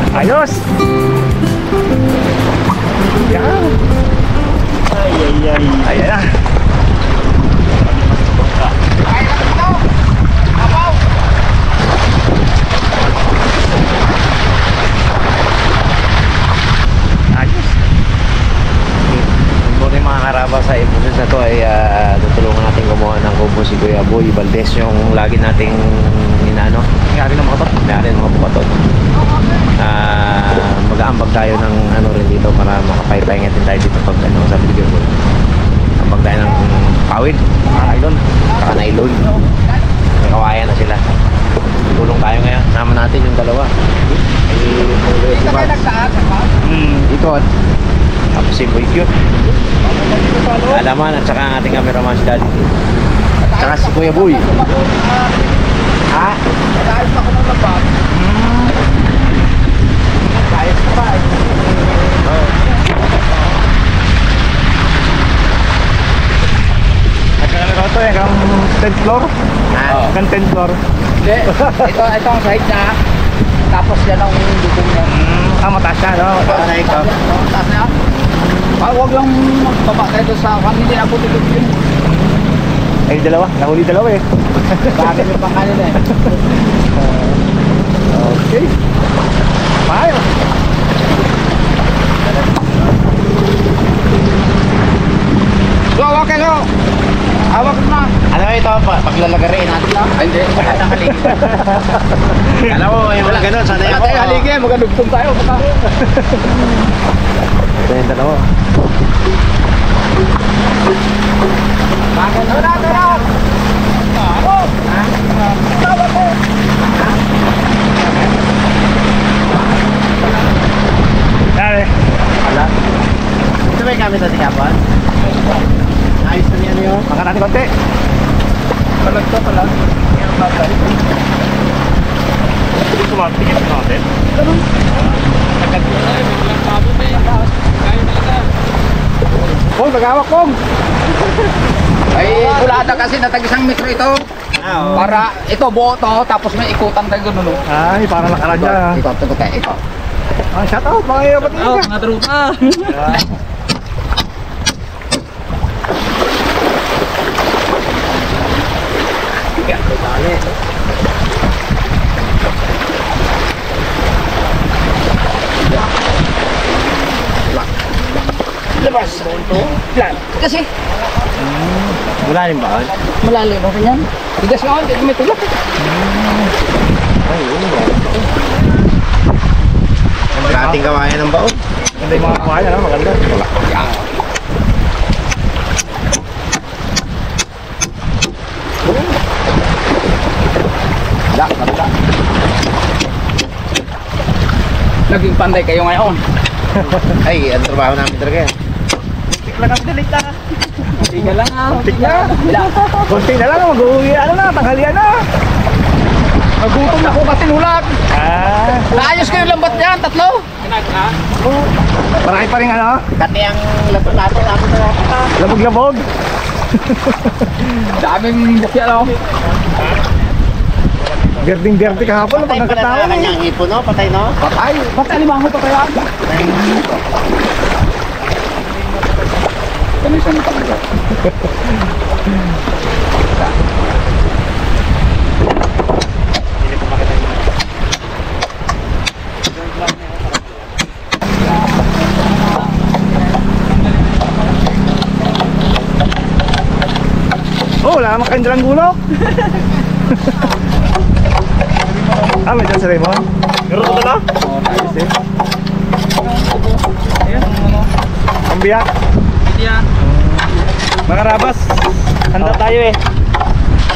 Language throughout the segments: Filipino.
Ayos! Yan! Ay, ay, ay. Ayan na! Ayos! Muna yung mga karabas sa episode na to ay tutulungan natin gumawa ng kubo si Kuya Boy Valdez, yung lagi nating inaano, nangyari ng mga bato, nangyari ng mga bato. Mag-aambag tayo ng ano rin dito para makapay-pahinga din tayo dito pag ano, sabi ni Kuya Boy, ambag tayo ng pawid, nylon, saka nylon, may kawayan na sila. Tulong tayo ngayon, sama natin yung dalawa ito at tapos si Boy Cute, Alaman, at saka ang ating cameraman si Daddy at saka si Kuya Boy. Ha? Ayos ako ng labas. Ayos ka pa. At kami ito hanggang 10th floor? Hanggang 10th floor? Hindi, ito ang side na. Tapos yan ang dugong niya. Mataas siya, no? Mataas na ikaw. Mataas na yan. Huwag lang magbaba tayo doon sa kami, hindi na po tulog yun. Ay, dalawa. Nahuli dalawa eh. Bakit yung pangkanin eh. Okay. Mayo. So, hawak kayo. Hawak na. Ano ito? Paglalagarin natin lang? Ay, hindi. Magandang haligi. Alam mo, yung wala ganun. Sana yung Magandang haligi. Magandugtong tayo. Ito yung dalawa. Dali. Ala. Ito ba yung gamit natin kapon? Ayos na niya yun. Makan natin konti. Palag to pala. Ngayon bagay. Ito matigit natin. Kong, nagawak Kong. Ay, kulada kasi natag isang metro ito. Para ito buo to, tapos may ikutan tayo gano'n. No? Ay, parang nakaranya. Ikot, ikot. Shout out mga kapatid ka. Mga trupa. Labas. Plan. Kasi Malalim ba? malalim ako yan. Tigas nga, hindi may tulak. Ay, yun nga. Ang ating kawayan ng baon. Ganda yung mga kumain, ano? Maganda. Naging panday kayo ngayon. Ay, ang trabaho namin talaga yan. Lang kami dalit na. Tingnan lang ah. Tik na. Kunti na lang, mag-uwi, ano na, tanghalian na. Nagutom na ko kasi nulak. Naayos ko yung lambat niyan, tatlo. Marami pa rin ano? Kati ang lato-lato namin na. Labog-labog. Daming bukya no. Berding-berding kahapon, pag Patay pala na nagkatawa. kanyang ipon, no? Patay, no? Patay. Patay limango pa kaya. Kami sa nito. Oh, wala naman kayong dalang gulok. May dyan si Raymond. Meron ko na? Ayos eh. Ang biyak. Yan. Mga rabas, handa tayo eh.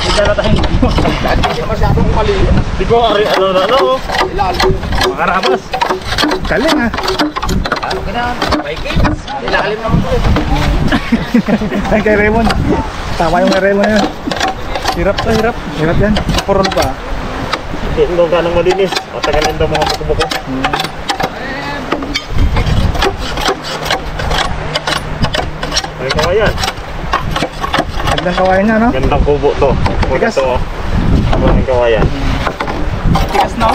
Hindi masyadong mali. Di ko, ano na, no? Ilalim. Mga rabas. Galing ha. Ano ka na? Vikings. Ilalim naman po. Ay kay Raymond. Tama yung kay Raymond yun. Hirap to, hirap. Hirap yan. Purol pa. Hindi daw ganang malinis. Matagalin daw mga buko-buko. Ay, kawayan. Gandang kawayan niya, no? Gandang kubo to. Kubo Tigas. to, oh. Ang kawayan. Tigas no?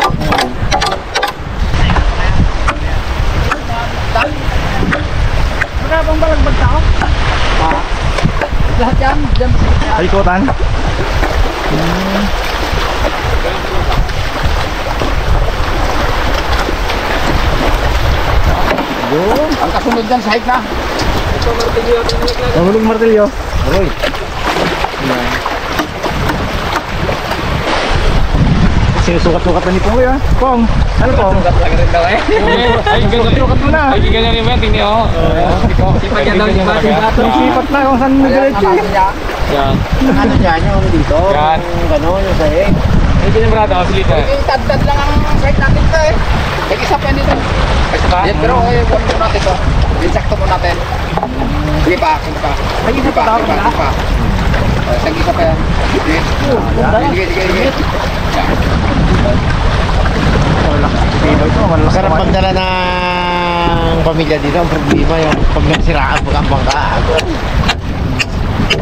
bang balagbag tao? Lahat yan. Diyan. Paikutan. Yun. Ang kasunod dyan, sahig na. Nahulog martilyo. Aroy. Sinusukat-sukat na ni Pong ah. Pong, ano Pong? Sukat lang rin daw eh. Ay, Sukat mo na. ay, ganyan rin ba? Tingnan ako. Sipag yan daw yung bati bato. Ang sipat na kung saan nag-diretso eh. Yan. Ano dyan yung dito? Yan. Yung gano'n, yung sahig. Ay, pinamrado ako silita. Eh, tad-tad lang ang sahig natin ito eh. Isa pa dito. Isa pa? Yan, pero huwag mo natin ito. Insakto mo natin. Sige pa, sige pa. Sige pa, sige pa. Isa pa yan. Sige, sige. Masarap magdala ng pamilya dito. Ang problema yung pag nagsiraan pag ang bangka.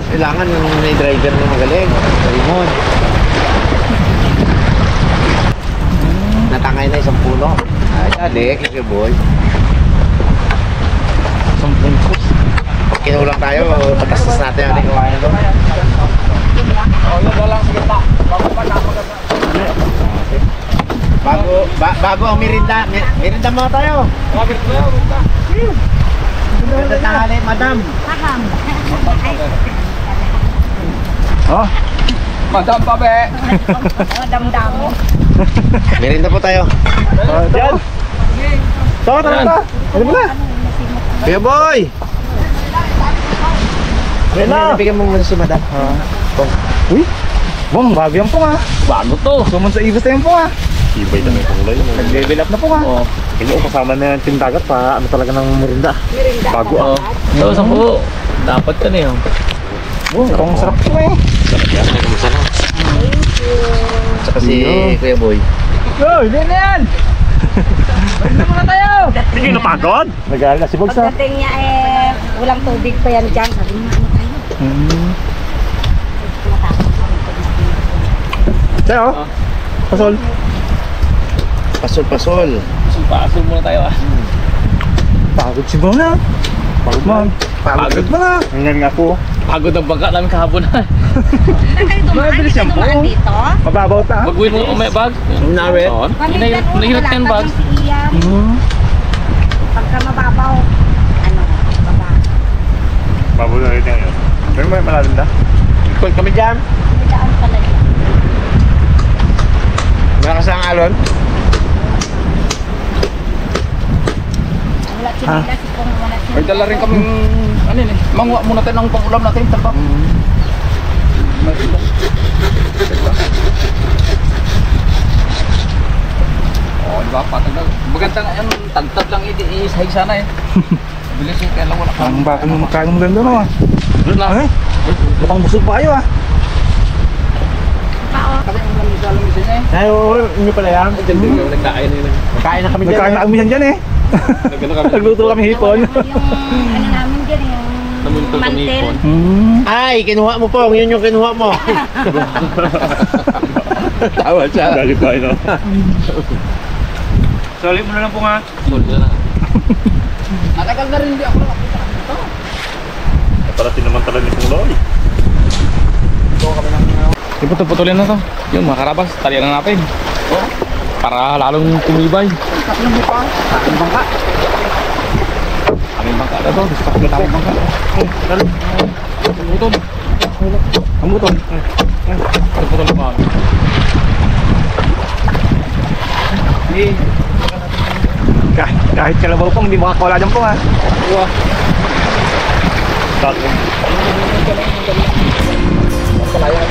Kailangan yung may driver na magaling. Remote. Natangay na isang puno. Ay, alik, boy. Isang pungkos. Pag kinulang tayo, patastas natin ang lingwayan doon. Oh, yun na lang, sige pa. Bago pa na Bago ang merinda. Merinda mo tayo. Ganda tanghali, madam. Oh, Madam pa be. Dam-damo. Merinda po tayo. yan. Tara. Ano mo na? Kuya boy! Yan na. Nabigyan mo muna si madam. Uy, Bong, bago yan Pong ah. Bago to. Sumunod sa ibas na yan Pong ah. Ibay na may kulay. Nag-level up na Pong ah. Oo. Hindi ko kasama na yung tindagat pa ano talaga ng merinda. Bago Oo. So, sa po. Dapat ka na yun. Oh, ang sarap po eh. Saka si Kuya boy. Oh, hindi na yan. Hindi na pagod? Nag-aaral na si Bogs ah. Pagdating niya walang tubig pa yan dyan. Sabi niya, ano tayo? Sa'yo? Pasol. Pasol. Paso muna tayo ah. Pagod si Bong ah. Pagod man. Pagod mo na. Hanggang nga po. Pagod ang bangka namin kahapon na. Mabilis yan po. Dito. Mababaw ta. Mag-win mo may bag. Narit. Oo. Paminsan Nahilat 10 bags. Si Ian. Pagka mababaw, ano, baba. Bago na rin yan. Pero may malalim na. Ikot kami dyan. May daan pala dyan. Malakas ang alon. Wala sinila si Pong, wala sinila. May dala rin kaming, ano yun eh. Manguha muna tayo ng pang-ulam natin. Talba. Oh, di ba? Patag. Maganda nga yan. Tagtad lang i-sahig sana eh. Bilis eh. Kaya lang wala Ang baka mo magkain mo ganda no ah. Doon lang. Ay, mukhang busog pa kayo ah. Kami ang lamisa niya eh. Ay, oo, inyo pala yan. Nagkain yun. Kain na kami dyan. Nagkain na kami dyan eh. Nagluto kami hipon. Yung ano namin dyan, yung Namunto kami mantel. hipon. Ay, kinuha mo po. Yun yung kinuha mo. Tawa siya. Galit tayo no? Solid mo na lang po nga. Solid na lang. Natagal na rin hindi ako nakapita dito. Parating naman talaga ni Puloy. Iputol-putulin na to. Yun, mga karabas. Talian na natin. Para lalong tumibay. Tatlong mo pa. Tatlong bangka. Aming bangka na to. Aming bangka. Butol. Ang butol. Putol pa. Kahit kalabaw Pong, hindi makakawala dyan Pong ah. Tatlo. Palaya.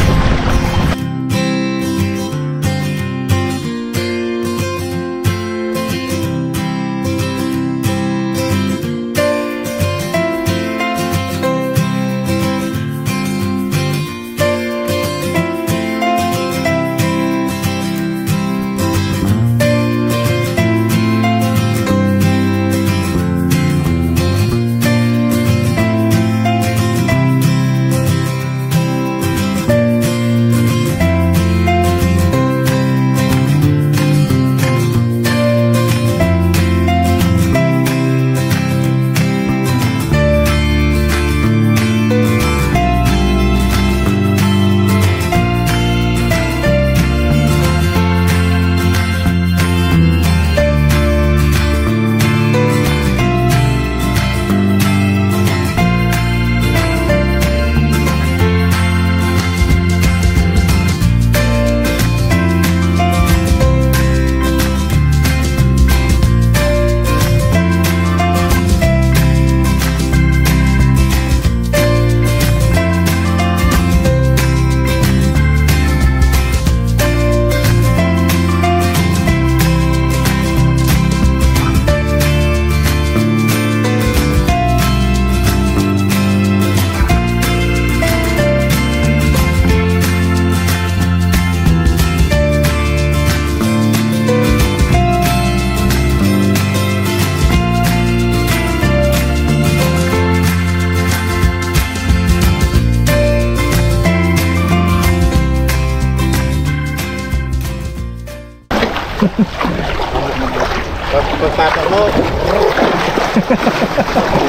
pagpatok mo.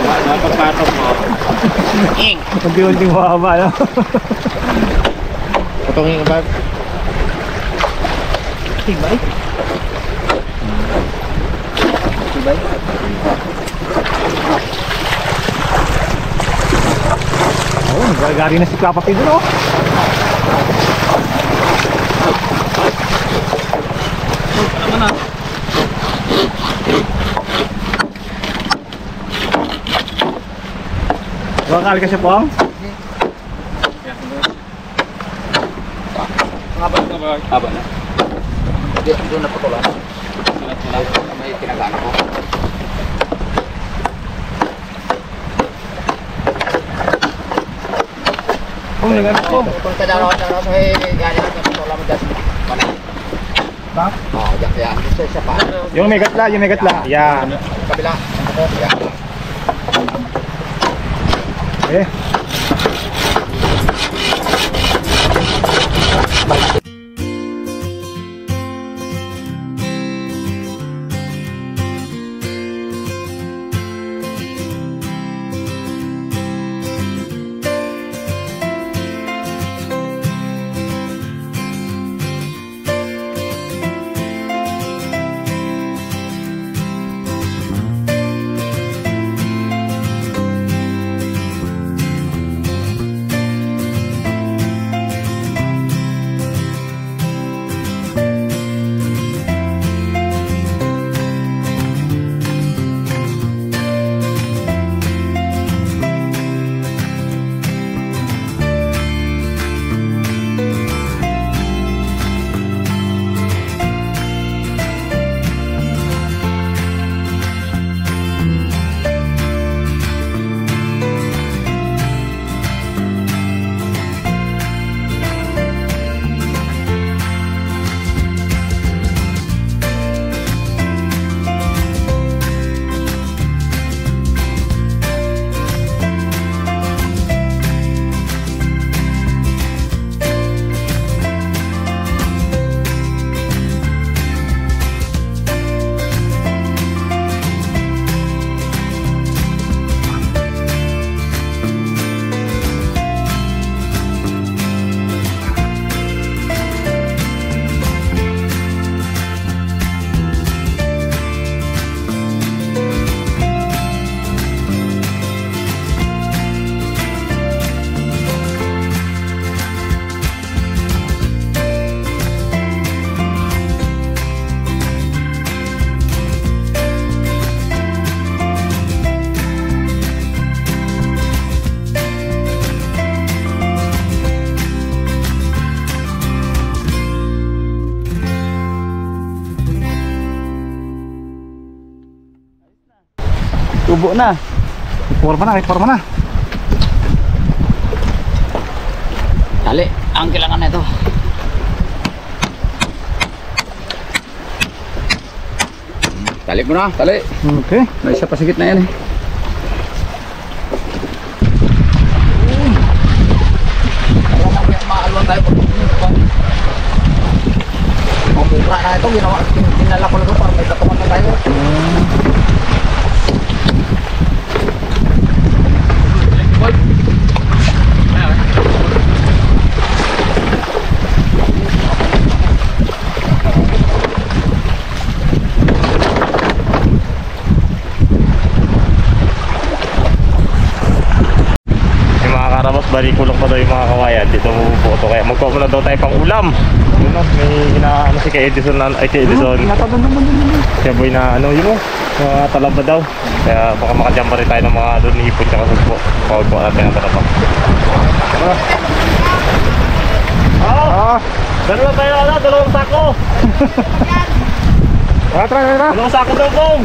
Wala pagpatok mo. Unti-unting mahaba, no? Putongin ka ba? Tibay. Tibay. Oo, nagagari na si Kapatid, no? Bakal ka siya, Pong? Haba na. Hindi, doon na putulan. May tinagaan ako. Oh, nagano ko. Kung kadalaw may gaya na putulan mo dyan. Panay. Ha? Oo, yan. Gusto siya pa. Yung may gatla, yung may gatla. Yan. Kabila. Yan. Eh. Tubo na. Forma na. Tali, ang kailangan na ito. Tali mo na, tali. Okay. May isa pa sa gitna yan eh. Maalwan tayo po. Mamura na ito, ginawa. Dinala ko na ito para may katungan na tayo. Balikulong pa daw yung mga kawayan. Dito bubuo to. Kaya magkuha muna daw tayo pang ulam. Yun o, may inaano si kay Edison. Kay Edison. Kaya boy na ano yun o, talaba daw. Kaya baka makajamba rin tayo ng mga doon ipon tsaka sugpo. Pagkuha natin ang talaba. Dalawa tayo na, dalawang sako. Tara. Dalawang sako daw pong.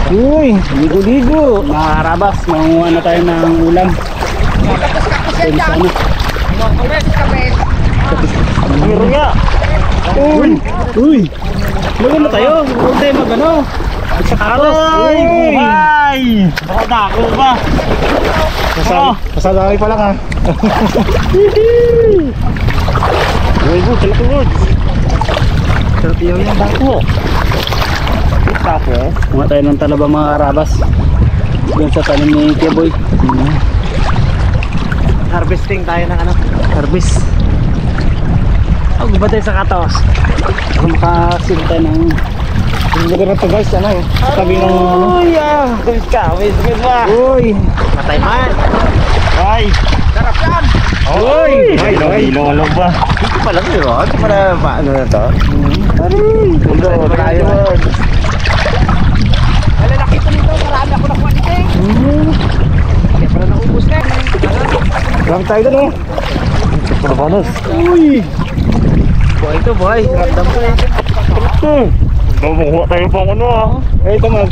Uy, ligo-ligo. Mga karabas, mangunguha na tayo ng ulam. Meron nga. Uy. Maganda tayo. Huwag tayo magano. Sa karos. Ay, buhay. Baka dako ba? Kasalari pa lang ha. Uy, kalaki words. Sarap yun yung dako. Tapos, Kuha tayo ng talaba mga karabas. Doon sa tanim ni Keboy. harvesting tayo ng ano. Harvest. Ba tayo sa katos? Kung makasil tayo ng yung lugar na to guys, ano eh. Tabi ng ano. Uy, Miss ka ba? Uy! Matay man. Ay! Sarap yan! Uy! Ay, ilong alam ba? Hindi pa lang yun. Hindi pa na paano na to. Ulo, tayo. Malalaki ito nito. Marami ako nakuha nito eh. Kaya pala naubos na. Marami tayo doon oh. Panos. Uy! Buhay ito, buhay. Ramdam ko eh. Mamukuha tayo pang ano ah. Eh, ito mag.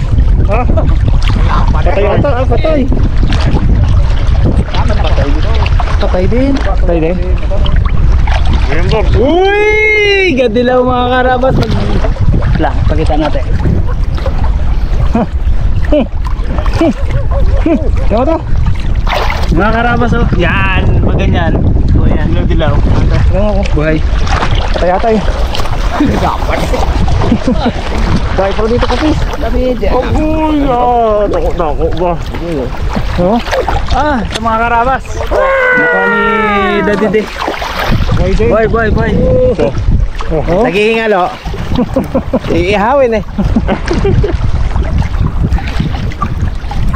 Ha? Patay ata, patay. Patay din. Patay din. Ayan ba? Uy! Gadilaw mga karabas. Lang, pakita natin. Diba to? Mga karabas oh. Yan, maganyan. O yan. Dilaw-dilaw. Buhay. Patay-atay. Dahil pero dito kapis. Uy! Takot ba? Oh? Sa mga karabas. Mukha ni Daddy D. Boy. Naghihingalo. Iihawin eh.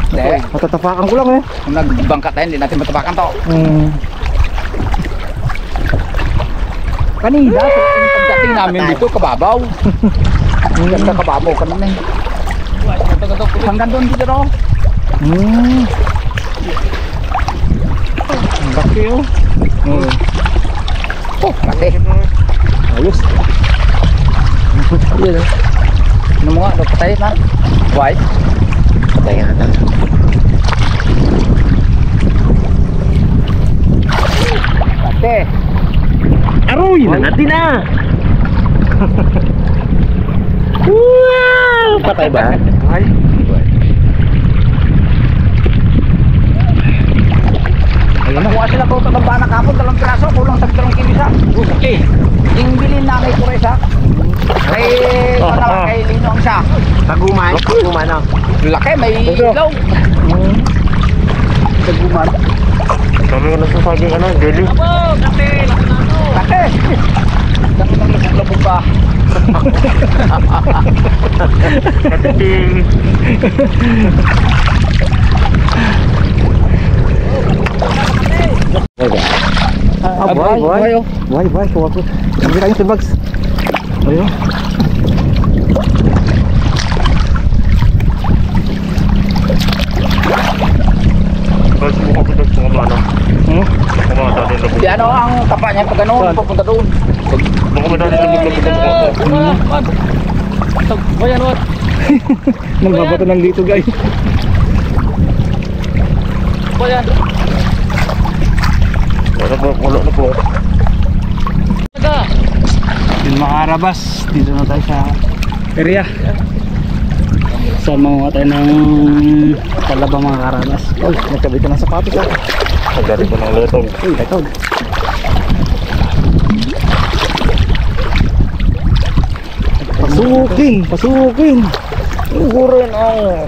Hindi. Matatapakan ko lang eh. Kung nagbangka tayo, hindi natin matapakan to. Kanina, yung pagdating namin dito, kababaw. Ganda kababaw ka naman eh. Hanggang doon dito no? Laki oh. Oh, laki. Ayos. Ano mo nga, patay na. Why? Patay nga na. Laki. Aroy! Nangati na! Wow! Patay ba? Ay. Ayun na. Kuha sila ko ito ng banak hapon, 2 piraso, kulang tag 3 kilo isa. Okay. Yung bilin namin ko rin isa. Kay, kay Lino ang isa. Taguman. Taguman oh. Laki, may ilaw. Taguman. Sabi ko na sa saging ano, jelly. Laki. Dami ng labog pa. Katiting. Buhay. Buhay. Kuha ko. Sabi tayo sa bags. Ayun. Guys, mukha ko doon sa kumana. Kumata din labog. Di ano ang tapa niya pag ano, pupunta doon. Baka madali labog-labog ang mukha ko. Bayan, what? Nagbabato ng dito guys. Bayan. Wala na po. Yung mga karabas. Dito na tayo sa area. Sama tayo ng talaba mga karabas. Uy, nagkabit ka ng sapatos ah. Nagari ko ng letog. Uy, letog. Pasukin. Ugurin ang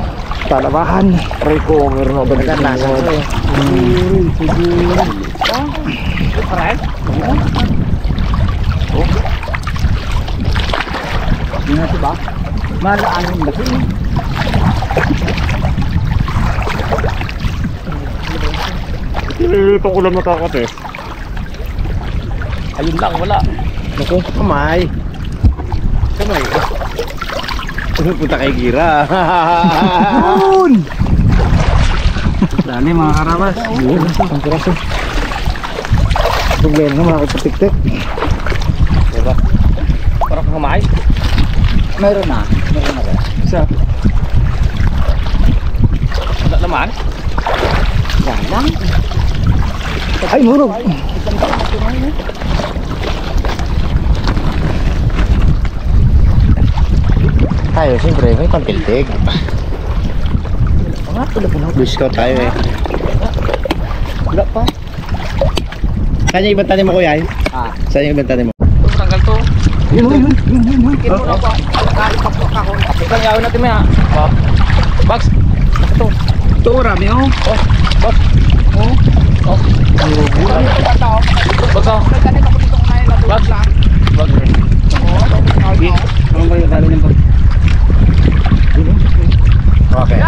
talabahan. Rico, meron ako ba nasa ko eh. Ugurin. Hindi na ba? Malaan yung laki. Nililipang ulam na takot eh. Ayun lang, wala. Naku, kamay. Kamay. Punta kay Gira. Yun! Dali mga karabas. Yun, ang piraso. Problema na mga kapatik-tik. Diba? Parang kumay. Meron na. Isa. Wala naman. Sayang. Ay, murog. Tayo, siyempre, may pantiltig. Discount tayo eh. Wala pa. Saan yung ibang tanim mo kuya? Saan yung ibang tanim mo? Tanggal to. Yun. Kino na ba? Kahit pa ako ng kape. lang yawin natin may ha. Box. Ito, marami oh. Box. Oh. Box oh. Box. Box. Sige. Ano ba yung dali niyan ba? Okay.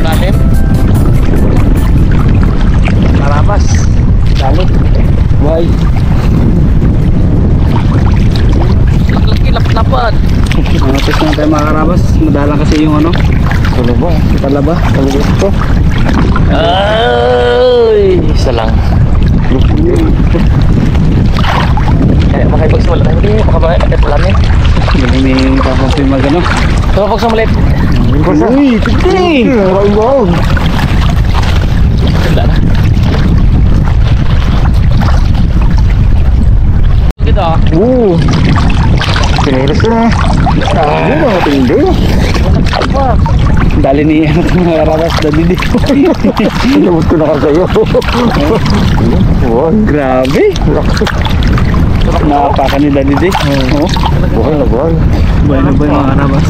Lalim. Karabas. Dali. Buhay. Kilap-lapan. Tapos na tayo mga karabas. Madalang kasi yung ano. Tulubong. Talaba. Tulubong ko. Ay, isa lang. Makipag sumala tayo. Hindi, baka makipag yan. Hindi may papapin mag ano. So, pag sumalit. Uy, tigil! Ganda na. Gitu ah. Pinilis ko na. Tindi. Dali ni ano ito mga karabas. Dali di. Pinabot ko na ka sa'yo. Grabe. Napakan ni Dali di. Oo. Buhay na buhay. Buhay na buhay mga karabas.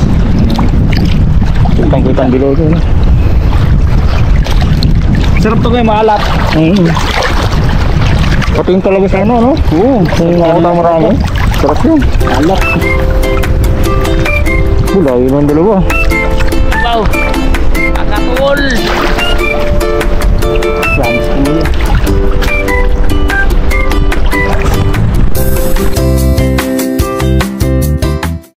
Kitang-kitang bilog yun. Sarap to kayo maalat. Pati yung talaga sa ano, no? Oo. Kung nakakita marami. Sarap yun. Alat. Wala, yun ang dalawa. Wow. Kakakul. Promise ko mo yan.